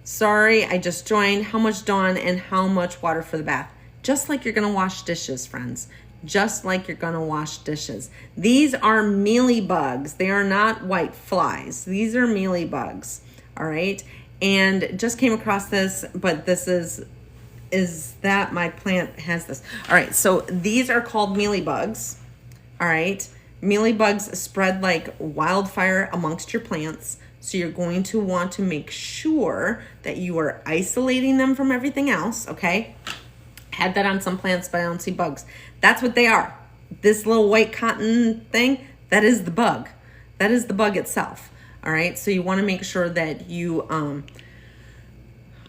Sorry, I just joined. How much Dawn and how much water for the bath? Just like you're going to wash dishes, friends. Just like you're going to wash dishes. These are mealybugs. They are not white flies. These are mealybugs. All right. And just came across this, but this is that my plant has this. All right. So these are called mealybugs. All right. Mealybugs spread like wildfire amongst your plants. So you're going to want to make sure that you are isolating them from everything else. Okay. Had that on some plants, but I don't see bugs. That's what they are. This little white cotton thing, that is the bug. That is the bug itself. All right. So you want to make sure that you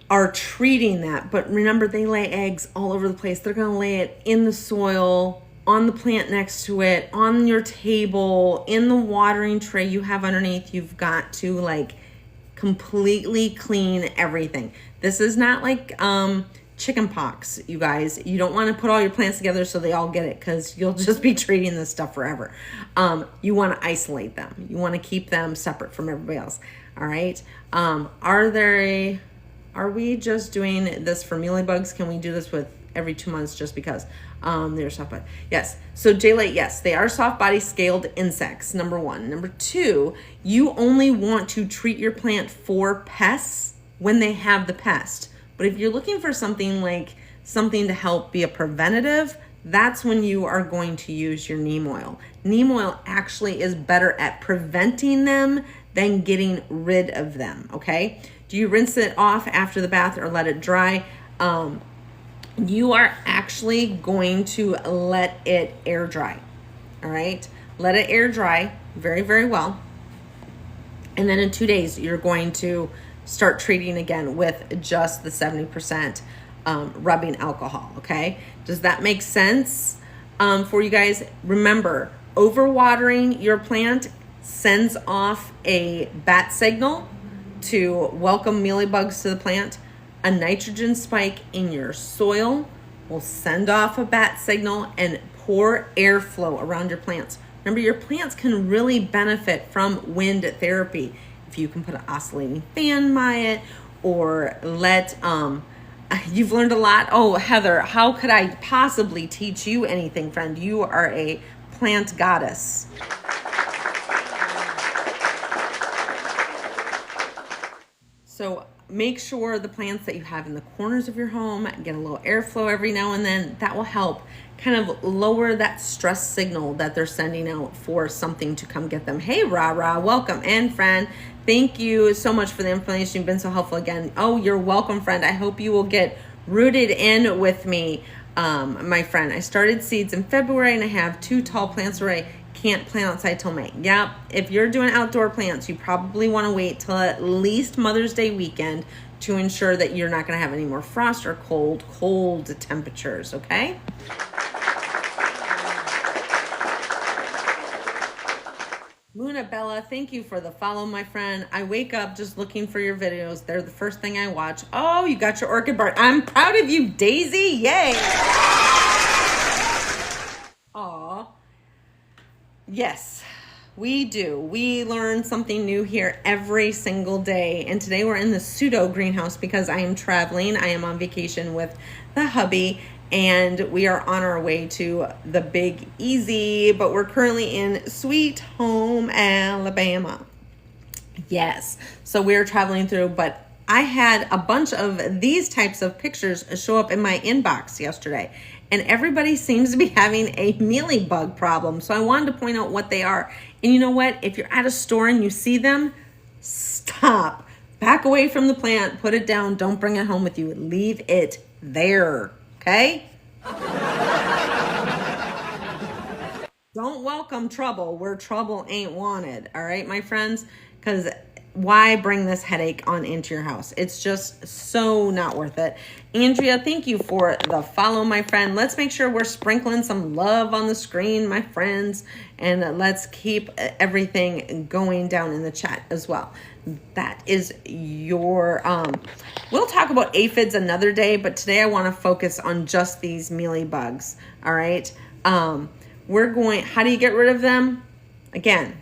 are treating that. But remember, they lay eggs all over the place. They're going to lay it in the soil, on the plant next to it, on your table, in the watering tray you have underneath. You've got to like completely clean everything. This is not like chicken pox, you guys. You don't want to put all your plants together so they all get it, because you'll just be treating this stuff forever. You want to isolate them. You want to keep them separate from everybody else. All right. Are we just doing this for mealybugs? Can we do this with every 2 months just because they're soft body? Yes. So J-Light, yes, they are soft body scaled insects, number 1. Number 2, you only want to treat your plant for pests when they have the pest. But if you're looking for something to help be a preventative, that's when you are going to use your neem oil. Neem oil actually is better at preventing them than getting rid of them, okay? Do you rinse it off after the bath or let it dry? You are actually going to let it air dry, all right? Let it air dry very, very well. And then in 2 days, you're going to start treating again with just the 70% rubbing alcohol, okay? Does that make sense for you guys? Remember, overwatering your plant sends off a bat signal to welcome mealybugs to the plant. A nitrogen spike in your soil will send off a bat signal and pour airflow around your plants. Remember, your plants can really benefit from wind therapy. If you can put an oscillating fan by it, or let You've learned a lot. Oh, Heather, how could I possibly teach you anything, friend? You are a plant goddess. So make sure the plants that you have in the corners of your home get a little airflow every now and then. That will help kind of lower that stress signal that they're sending out for something to come get them. Hey, Ra, welcome. And friend, thank you so much for the information. You've been so helpful again. Oh, you're welcome, friend. I hope you will get rooted in with me, my friend. I started seeds in February and I have 2 tall plants where I can't plant outside till May. Yep, if you're doing outdoor plants, you probably want to wait till at least Mother's Day weekend to ensure that you're not going to have any more frost or cold temperatures, okay? Luna Bella, thank you for the follow, my friend. I wake up just looking for your videos. They're the first thing I watch. Oh, you got your orchid bark. I'm proud of you, Daisy. Yay. Aw. Yes, we do. We learn something new here every single day. And today we're in the pseudo greenhouse because I am traveling. I am on vacation with the hubby and we are on our way to the Big Easy, but we're currently in Sweet Home, Alabama. Yes, so we're traveling through, but I had a bunch of these types of pictures show up in my inbox yesterday, and everybody seems to be having a mealybug problem. So I wanted to point out what they are. And you know what? If you're at a store and you see them, stop. Back away from the plant, put it down, don't bring it home with you. Leave it there, okay? Don't welcome trouble where trouble ain't wanted, all right, my friends? Because why bring this headache on into your house? It's just so not worth it. Andrea, thank you for the follow, my friend. Let's make sure we're sprinkling some love on the screen, my friends, and let's keep everything going down in the chat as well. That is your, we'll talk about aphids another day, but today I want to focus on just these mealybugs, all right? How do you get rid of them? Again,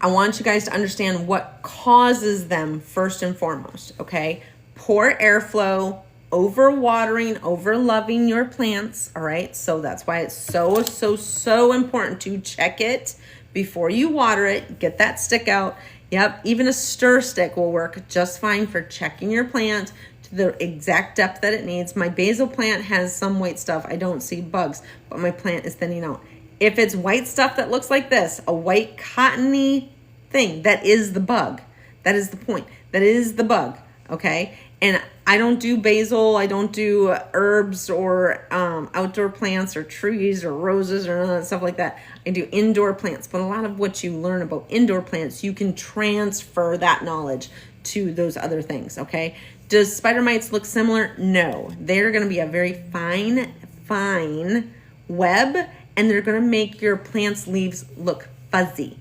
I want you guys to understand what causes them first and foremost, okay? Poor airflow, overwatering, overloving your plants, all right? So that's why it's so important to check it before you water it. Get that stick out. Yep, even a stir stick will work just fine for checking your plant to the exact depth that it needs. My basil plant has some white stuff. I don't see bugs, but my plant is thinning out. If it's white stuff that looks like this, a white cottony thing, that is the bug. That is the point. That is the bug, okay? And I don't do basil. I don't do herbs or outdoor plants or trees or roses or none of that stuff like that. I do indoor plants. But a lot of what you learn about indoor plants, you can transfer that knowledge to those other things, okay? Does spider mites look similar? No. They're going to be a very fine web, and they're going to make your plant's leaves look fuzzy.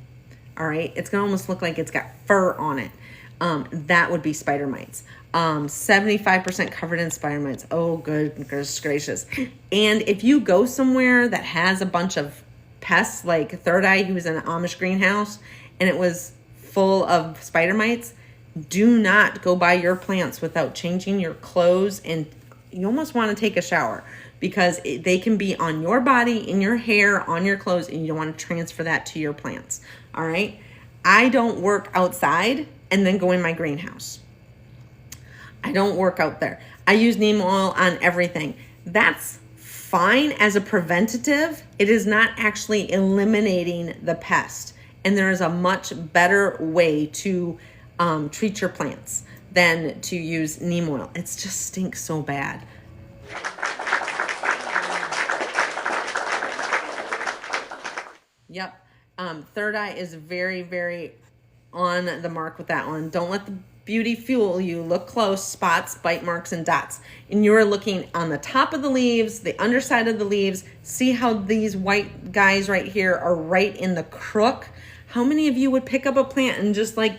All right, it's going to almost look like it's got fur on it. That would be spider mites. 75% covered in spider mites. Oh, goodness gracious. And if you go somewhere that has a bunch of pests, like Third Eye, who was in an Amish greenhouse, and it was full of spider mites, do not go by your plants without changing your clothes, and you almost want to take a shower because they can be on your body, in your hair, on your clothes, and you don't want to transfer that to your plants. All right. I don't work outside and then go in my greenhouse. I don't work out there. I use neem oil on everything. That's fine as a preventative. It is not actually eliminating the pest. And there is a much better way to treat your plants than to use neem oil. It just stinks so bad. Yep. Third Eye is very, very on the mark with that one. Don't let the beauty fool you. Look close, spots, bite marks, and dots. And you're looking on the top of the leaves, the underside of the leaves. See how these white guys right here are right in the crook? How many of you would pick up a plant and just like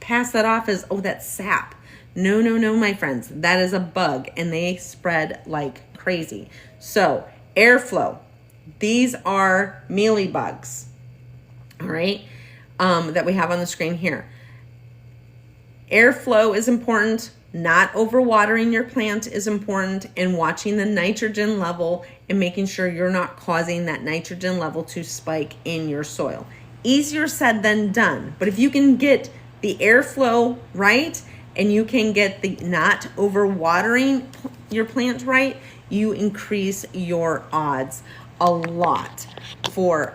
pass that off as, oh, that's sap? No, my friends. That is a bug, and they spread like crazy. So, airflow. These are mealybugs, all right, that we have on the screen here. Airflow is important. Not overwatering your plant is important, and watching the nitrogen level and making sure you're not causing that nitrogen level to spike in your soil. Easier said than done, but if you can get the airflow right and you can get the not overwatering your plant right, you increase your odds a lot for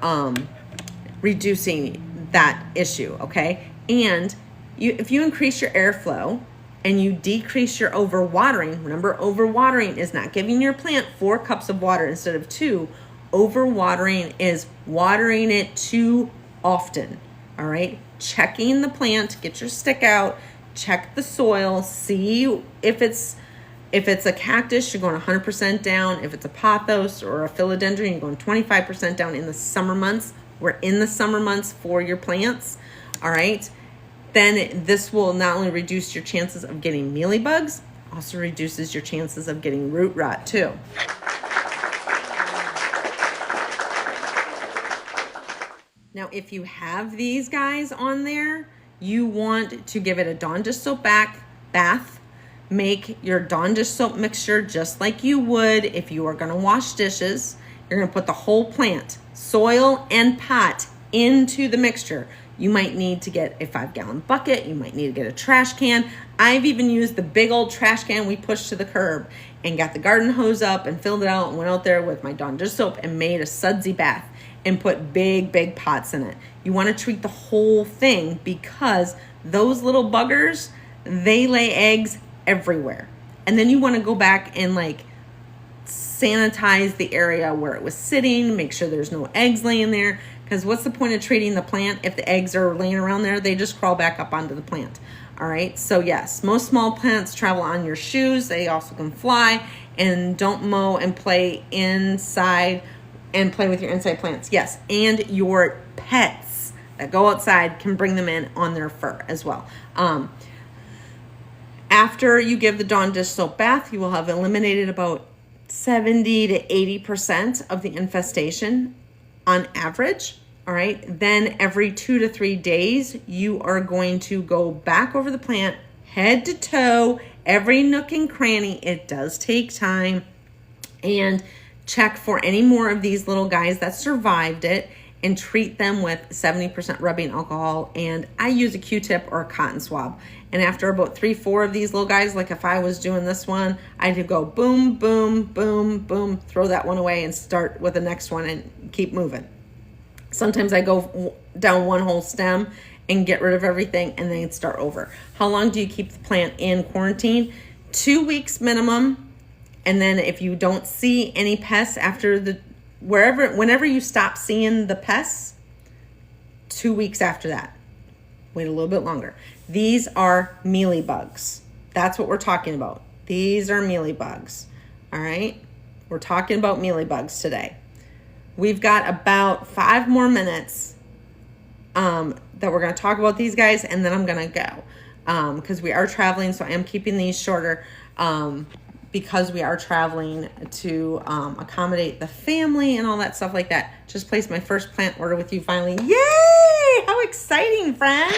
reducing that issue, okay? And if you increase your airflow and you decrease your overwatering, remember overwatering is not giving your plant 4 cups of water instead of 2. Overwatering is watering it too often, all right? Checking the plant, get your stick out, check the soil, see if it's a cactus, you're going 100% down. If it's a pothos or a philodendron, you're going 25% down in the summer months. We're in the summer months for your plants, all right? Then this will not only reduce your chances of getting mealybugs, also reduces your chances of getting root rot too. Now, if you have these guys on there, you want to give it a Dawn dish soap bath. Make your Dawn dish soap mixture just like you would if you are going to wash dishes. You're going to put the whole plant, soil and pot, into the mixture. You might need to get a 5-gallon bucket. You might need to get a trash can. I've even used the big old trash can we pushed to the curb and got the garden hose up and filled it out and went out there with my Dawn dish soap and made a sudsy bath and put big pots in it. You want to treat the whole thing because those little buggers, they lay eggs everywhere. And then you want to go back and like sanitize the area where it was sitting, make sure there's no eggs laying there. Because what's the point of treating the plant if the eggs are laying around there? They just crawl back up onto the plant. All right. So yes, most small plants travel on your shoes. They also can fly. And don't mow and play inside and play with your inside plants. Yes. And your pets that go outside can bring them in on their fur as well. After you give the Dawn dish soap bath, you will have eliminated about 70 to 80% of the infestation on average. All right. Then every 2 to 3 days, you are going to go back over the plant, head to toe, every nook and cranny. It does take time, and check for any more of these little guys that survived it and treat them with 70% rubbing alcohol. And I use a Q-tip or a cotton swab. And after about 3-4 of these little guys, like if I was doing this one, I'd go boom, boom, boom, boom, throw that one away and start with the next one and keep moving. Sometimes I go down one whole stem and get rid of everything and then start over. How long do you keep the plant in quarantine? 2 weeks minimum. And then if you don't see any pests after whenever you stop seeing the pests, 2 weeks after that. Wait a little bit longer. These are mealybugs. That's what we're talking about. These are mealybugs. All right? We're talking about mealybugs today. We've got about 5 more minutes that we're going to talk about these guys, and then I'm going to go because we are traveling, so I am keeping these shorter because we are traveling to accommodate the family and all that stuff like that. Just placed my first plant order with you finally. Yay! How exciting, friend!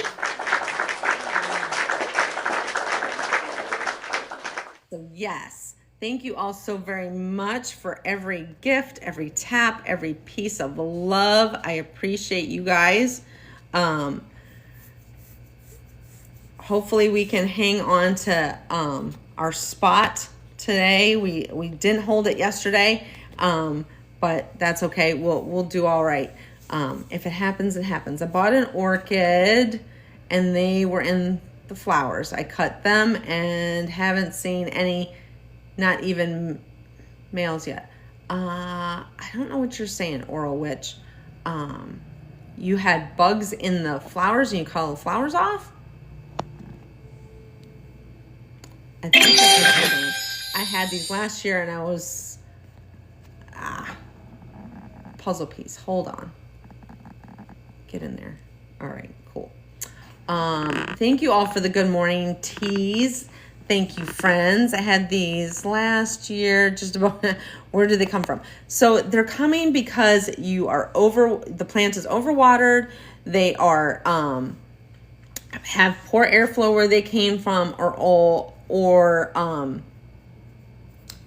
So yes, thank you all so very much for every gift, every tap, every piece of love. I appreciate you guys. Hopefully we can hang on to our spot today. We didn't hold it yesterday, but that's okay. We'll do all right. If it happens, it happens. I bought an orchid and they were in the flowers. I cut them and haven't seen any, not even males yet. I don't know what you're saying, Oral Witch. You had bugs in the flowers and you cut all the flowers off? I think that's what you're saying. I had these last year and I was puzzle piece. Hold on. Get in there. All right, cool. Thank you all for the good morning teas. Thank you, friends. I had these last year, just about, where did they come from? So they're coming because the plant is overwatered. They are, have poor airflow where they came from, or or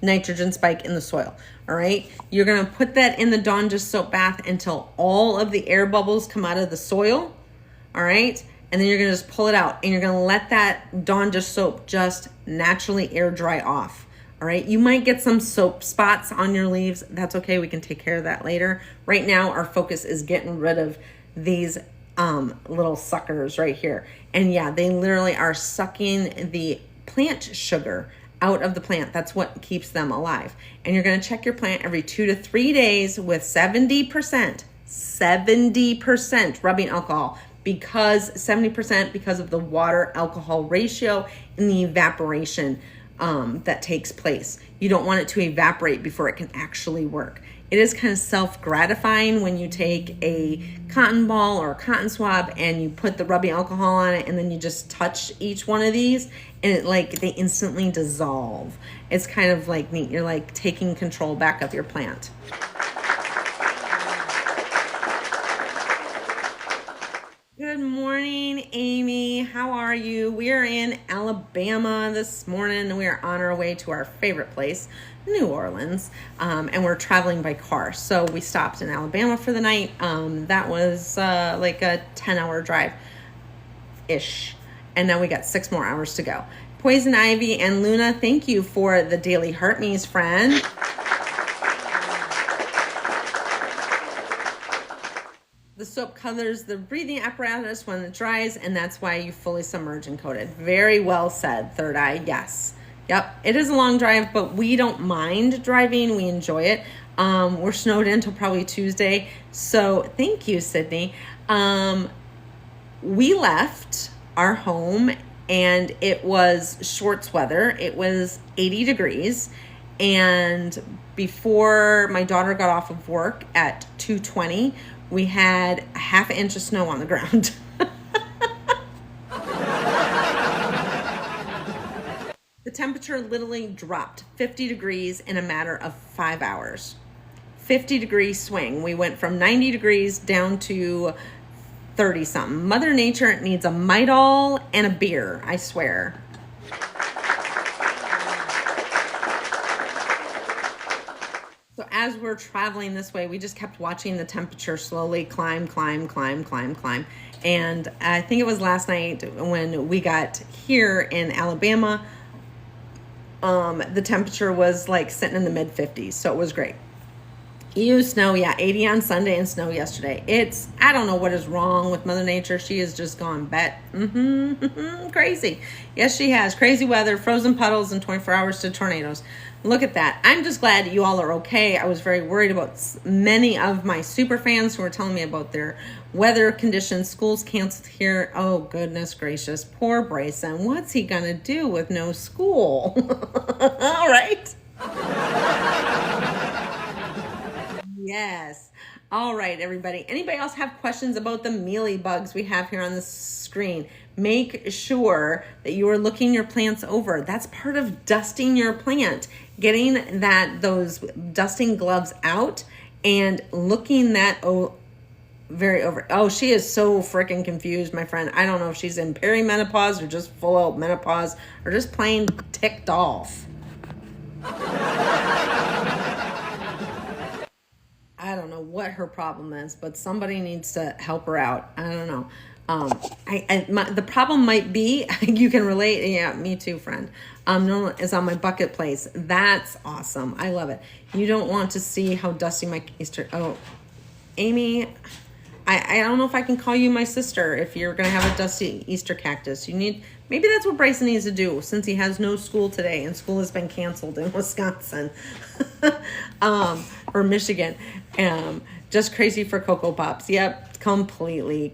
nitrogen spike in the soil. All right, you're gonna put that in the Dawn Dish soap bath until all of the air bubbles come out of the soil. All right, and then you're gonna just pull it out, and you're gonna let that Dawn Dish soap just naturally air dry off. All right, you might get some soap spots on your leaves. That's okay, we can take care of that later. Right now, our focus is getting rid of these little suckers right here. And yeah, they literally are sucking the plant sugar out of the plant. That's what keeps them alive. And you're gonna check your plant every 2 to 3 days with 70% rubbing alcohol, because 70% because of the water alcohol ratio and the evaporation that takes place. You don't want it to evaporate before it can actually work. It is kind of self-gratifying when you take a cotton ball or a cotton swab and you put the rubbing alcohol on it, and then you just touch each one of these, and it they instantly dissolve. It's kind of like neat. You're like taking control back of your plant. Good morning, Amy. How are you? We are in Alabama this morning. We are on our way to our favorite place, New Orleans, and we're traveling by car. So we stopped in Alabama for the night. That was like a 10-hour drive-ish. And now we got 6 more hours to go. Poison Ivy and Luna, thank you for the daily heart me's, friend. The soap covers the breathing apparatus when it dries, and that's why you fully submerge and coat it. Very well said, Third Eye. Yes. Yep. It is a long drive, but we don't mind driving. We enjoy it. We're snowed in until probably Tuesday. So thank you, Sydney. We left our home and it was shorts weather. It was 80 degrees. And before my daughter got off of work at 2:20, we had a ½ inch of snow on the ground. The temperature literally dropped 50 degrees in a matter of 5 hours. 50-degree swing. We went from 90 degrees down to 30 something. Mother Nature needs a Midol and a beer, I swear. So as we're traveling this way, we just kept watching the temperature slowly climb. And I think it was last night when we got here in Alabama, the temperature was like sitting in the mid 50s. So it was great. Snow, yeah, 80 on Sunday and snow yesterday. I don't know what is wrong with Mother Nature. She has just gone crazy. Yes, she has. Crazy weather, frozen puddles, and 24 hours to tornadoes. Look at that. I'm just glad you all are okay. I was very worried about many of my super fans who were telling me about their weather conditions. School's canceled here. Oh, goodness gracious. Poor Bryson. What's he going to do with no school? All right. Yes. All right, everybody. Anybody else have questions about the Mealybugs we have here on the screen? Make sure that you are looking your plants over. That's part of dusting your plant. Getting those dusting gloves out and looking that very over. Oh, she is so freaking confused, my friend. I don't know if she's in perimenopause or just full out menopause or just plain ticked off. I don't know what her problem is, but somebody needs to help her out. I don't know. The problem might be, you can relate. Yeah, me too, friend. No is on my bucket place. That's awesome. I love it. You don't want to see how dusty my Easter. Oh, Amy, I don't know if I can call you my sister if you're going to have a dusty Easter cactus. Maybe that's what Bryson needs to do since he has no school today and school has been canceled in Wisconsin or Michigan. Just crazy for Cocoa Pops. Yep, completely.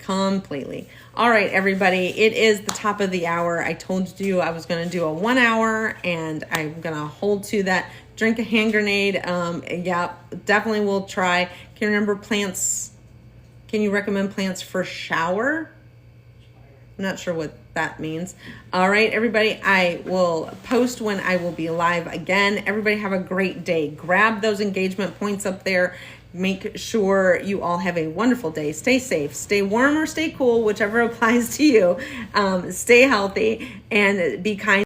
All right, everybody, it is the top of the hour. I told you I was going to do a 1 hour, and I'm going to hold to that. Drink a hand grenade. Yeah, definitely will try. Can you remember plants? Can you recommend plants for shower? I'm not sure what that means. All right, everybody, I will post when I will be live again. Everybody have a great day. Grab those engagement points up there. Make sure you all have a wonderful day. Stay safe, stay warm or stay cool, whichever applies to you. Stay healthy and be kind.